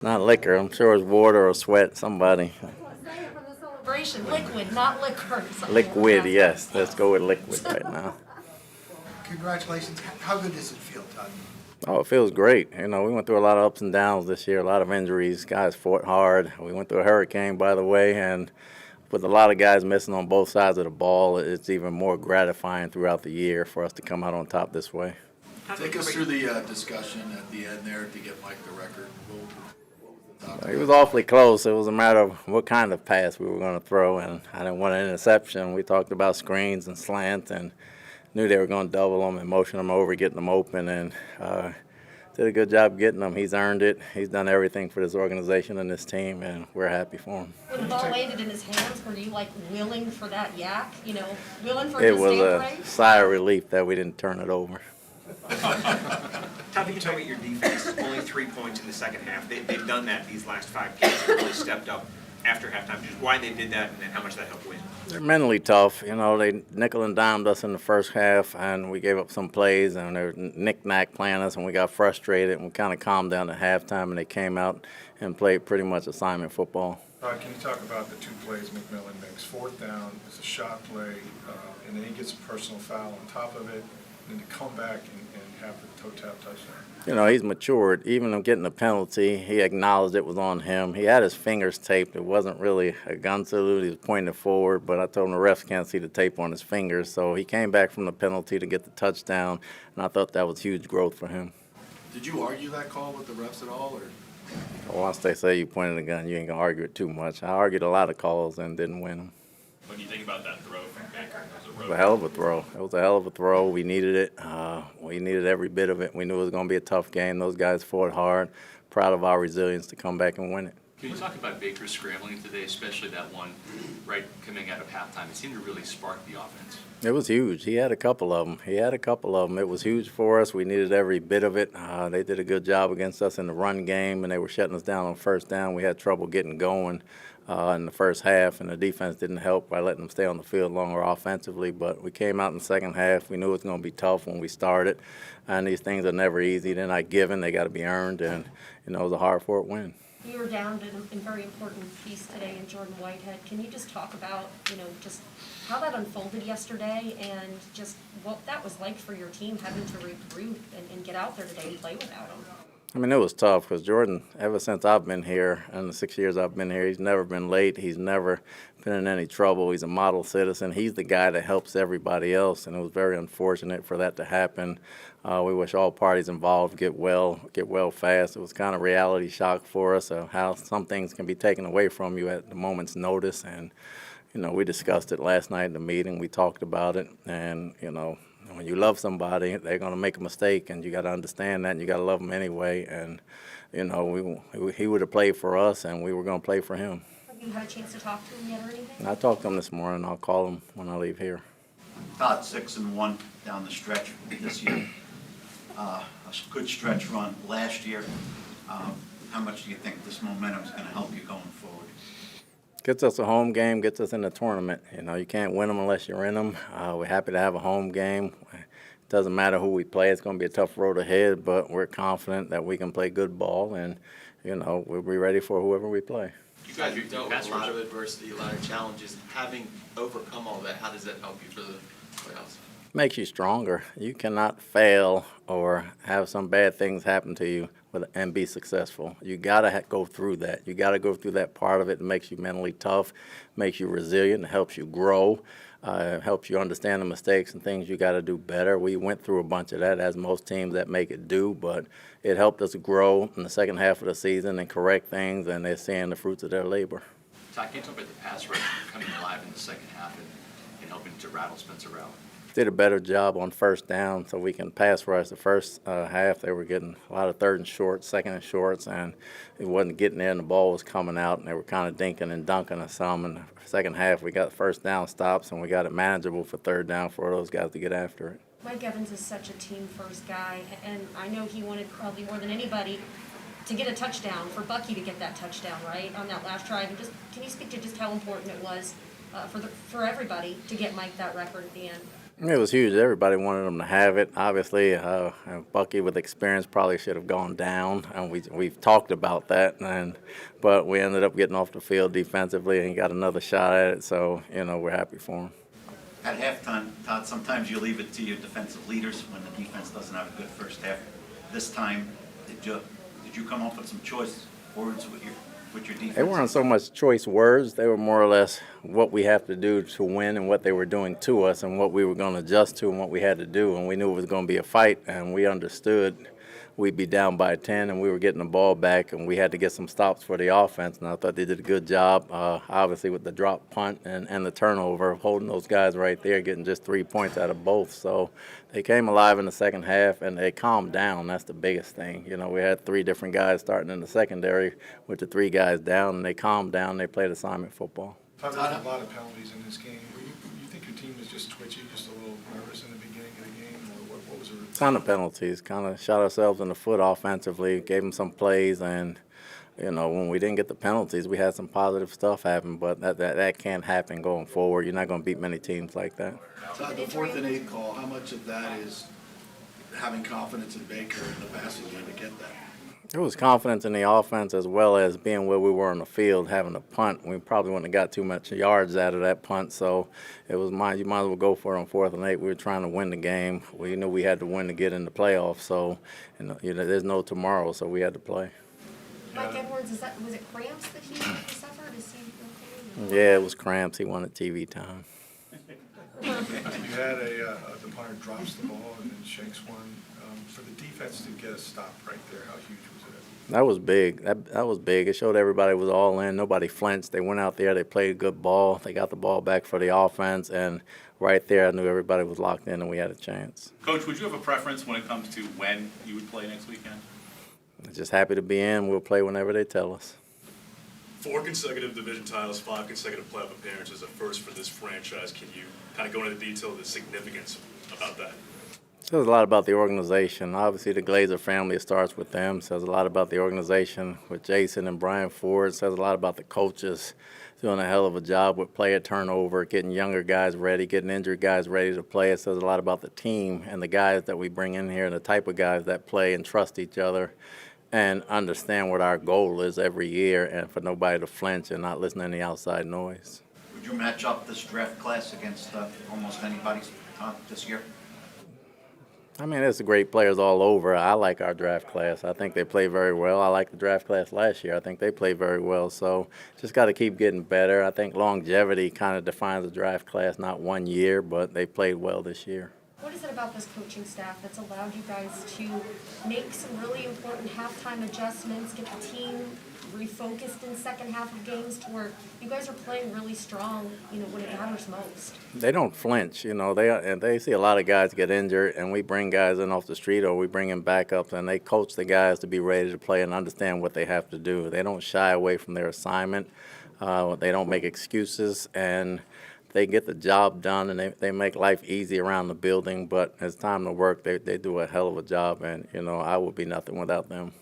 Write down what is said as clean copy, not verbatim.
Not liquor. I'm sure it's water or sweat, somebody. Say it from the celebration. Liquid, not liquor. Liquid, yes. Let's go with liquid right now. Congratulations. How good does it feel, Todd? Oh, it feels great. You know, we went through a lot of ups and downs this year, a lot of injuries. Guys fought hard. We went through a hurricane, by the way, and with a lot of guys missing on both sides of the ball, it's even more gratifying throughout the year for us to come out on top this way. Take us through the discussion at the end there to get Mike the record. It was awfully close. It was a matter of what kind of pass we were going to throw, and I didn't want an interception. We talked about screens and slants and knew they were going to double them and motion them over, getting them open, and did a good job getting them. He's earned it. He's done everything for this organization and this team, and we're happy for him. When the ball landed in his hands, were you like willing for that yak? You know, willing for It him to was stay a upright? sigh of relief that we didn't turn it over. How can you talk about your defense? Only 3 points in the second half. They've done that these last 5 games. They've really stepped up after halftime. Just why they did that and then how much that helped win. They're mentally tough. You know, they nickel and dimed us in the first half, and we gave up some plays, and they were knick-knack playing us, and we got frustrated, and we kind of calmed down at halftime, and they came out and played pretty much assignment football. Can you talk about the 2 plays McMillan makes? 4th down is a shot play, and then he gets a personal foul on top of it, and then to come back and have the toe tap touchdown. You know, he's matured. Even him getting the penalty, he acknowledged it was on him. He had his fingers taped. It wasn't really a gun salute. He was pointing it forward, but I told him the refs can't see the tape on his fingers. So he came back from the penalty to get the touchdown, and I thought that was huge growth for him. Did you argue that call with the refs at all, or? Once they say you pointed a gun, you ain't going to argue it too much. I argued a lot of calls and didn't win them. What do you think about that throw from Baker? It was a hell of a throw. It was a hell of a throw. We needed it. We needed every bit of it. We knew it was going to be a tough game. Those guys fought hard. Proud of our resilience to come back and win it. Can you talk about Baker scrambling today, especially that one right coming out of halftime? It seemed to really spark the offense. It was huge. He had a couple of them. It was huge for us. We needed every bit of it. They did a good job against us in the run game, and they were shutting us down on first down. We had trouble getting going in the first half, and the defense didn't help by letting them stay on the field longer offensively. But we came out in the second half. We knew it was going to be tough when we started, and these things are never easy. They're not given. They got to be earned, and you know, it was a hard-fought win. You were down in a very important piece today in Jordan Whitehead. Can you just talk about, you know, just how that unfolded yesterday and just what that was like for your team having to regroup and get out there today and play without him? I mean, it was tough because Jordan, ever since I've been here, and the 6 years I've been here, he's never been late. He's never been in any trouble. He's a model citizen. He's the guy that helps everybody else, and it was very unfortunate for that to happen. We wish all parties involved get well fast. It was kind of reality shock for us of how some things can be taken away from you at the moment's notice, and you know, we discussed it last night in the meeting. We talked about it, and you know, when you love somebody, they're going to make a mistake, and you got to understand that, and you got to love them anyway. And you know, he would have played for us, and we were going to play for him. Have you had a chance to talk to him yet or anything? And I talked to him this morning. I'll call him when I leave here. Todd 6-1 down the stretch this year. A good stretch run last year. How much do you think this momentum is going to help you going forward? Gets us a home game, gets us in the tournament. You know, you can't win them unless you're in them. We're happy to have a home game. It doesn't matter who we play. It's going to be a tough road ahead, but we're confident that we can play good ball, and, you know, we'll be ready for whoever we play. You guys have dealt with a lot of adversity, a lot of challenges. Having overcome all that, how does that help you for the playoffs? Makes you stronger. You cannot fail or have some bad things happen to you and be successful. You got to go through that. You got to go through that part of it. It makes you mentally tough, makes you resilient, helps you grow, helps you understand the mistakes and things you got to do better. We went through a bunch of that, as most teams that make it do, but it helped us grow in the second half of the season and correct things, and they're seeing the fruits of their labor. Todd, can you talk about the pass rush coming alive in the second half and helping to rattle Spencer out? Did a better job on first down so we can pass rush. The first half, they were getting a lot of third and shorts, second and shorts, and it wasn't getting there, and the ball was coming out, and they were kind of dinking and dunking us some. In the second half, we got first down stops, and we got it manageable for third down for those guys to get after it. Mike Evans is such a team-first guy, and I know he wanted probably more than anybody to get a touchdown, for Bucky to get that touchdown, right, on that last drive. And just can you speak to just how important it was for everybody to get Mike that record at the end? It was huge. Everybody wanted them to have it. Obviously, Bucky with experience probably should have gone down, and we've talked about that. But we ended up getting off the field defensively, and he got another shot at it. So we're happy for him. At halftime, Todd, sometimes you leave it to your defensive leaders when the defense doesn't have a good first half. This time, did you come up with some choice words with your defense? They weren't so much choice words. They were more or less what we have to do to win and what they were doing to us and what we were going to adjust to and what we had to do. And we knew it was going to be a fight, and we understood we'd be down by 10 and we were getting the ball back, and we had to get some stops for the offense. And I thought they did a good job, obviously, with the drop punt and the turnover, holding those guys right there, getting just 3 points out of both. So they came alive in the second half, and they calmed down. That's the biggest thing. We had 3 different guys starting in the secondary with the 3 guys down, and they calmed down. They played assignment football. Todd, there was a lot of penalties in this game. You think your team was just twitchy, just a little nervous in the beginning of the game, or what was it? Ton of penalties. Kind of shot ourselves in the foot offensively, gave them some plays, and when we didn't get the penalties, we had some positive stuff happen, but that can't happen going forward. You're not going to beat many teams like that. Todd, the 4th and 8 call, how much of that is having confidence in Baker in the passing game to get that? It was confidence in the offense as well as being where we were on the field, having a punt. We probably wouldn't have got too much yards out of that punt, so it was you might as well go for it on 4th and 8. We were trying to win the game. We knew we had to win to get in the playoffs, so there's no tomorrow, so we had to play. Mike Edwards, was it cramps that he suffered? Is he okay? Yeah, it was cramps. He wanted TV time. You had the punter drops the ball and then shanks one. For the defense to get a stop right there, how huge was it? That was big. That was big. It showed everybody was all in. Nobody flinched. They went out there. They played good ball. They got the ball back for the offense. And right there, I knew everybody was locked in and we had a chance. Coach, would you have a preference when it comes to when you would play next weekend? Just happy to be in. We'll play whenever they tell us. 4 consecutive division titles, 5 consecutive playoff appearances, a first for this franchise. Can you kind of go into detail of the significance about that? Says a lot about the organization. Obviously, the Glazer family, it starts with them. Says a lot about the organization with Jason and Brian Ford. Says a lot about the coaches doing a hell of a job with player turnover, getting younger guys ready, getting injured guys ready to play. It says a lot about the team and the guys that we bring in here and the type of guys that play and trust each other and understand what our goal is every year, and for nobody to flinch and not listen to any outside noise. Would you match up this draft class against almost anybody this year? I mean, it's great players all over. I like our draft class. I think they play very well. I like the draft class last year. I think they played very well. So just got to keep getting better. I think longevity kind of defines the draft class, not 1 year, but they played well this year. What is it about this coaching staff that's allowed you guys to make some really important halftime adjustments, get the team refocused in second half of games to where you guys are playing really strong, when it matters most? They don't flinch, they see a lot of guys get injured, and we bring guys in off the street or we bring in backups, and they coach the guys to be ready to play and understand what they have to do. They don't shy away from their assignment. They don't make excuses, and they get the job done, and they make life easy around the building. But it's time to work. They do a hell of a job, and I would be nothing without them.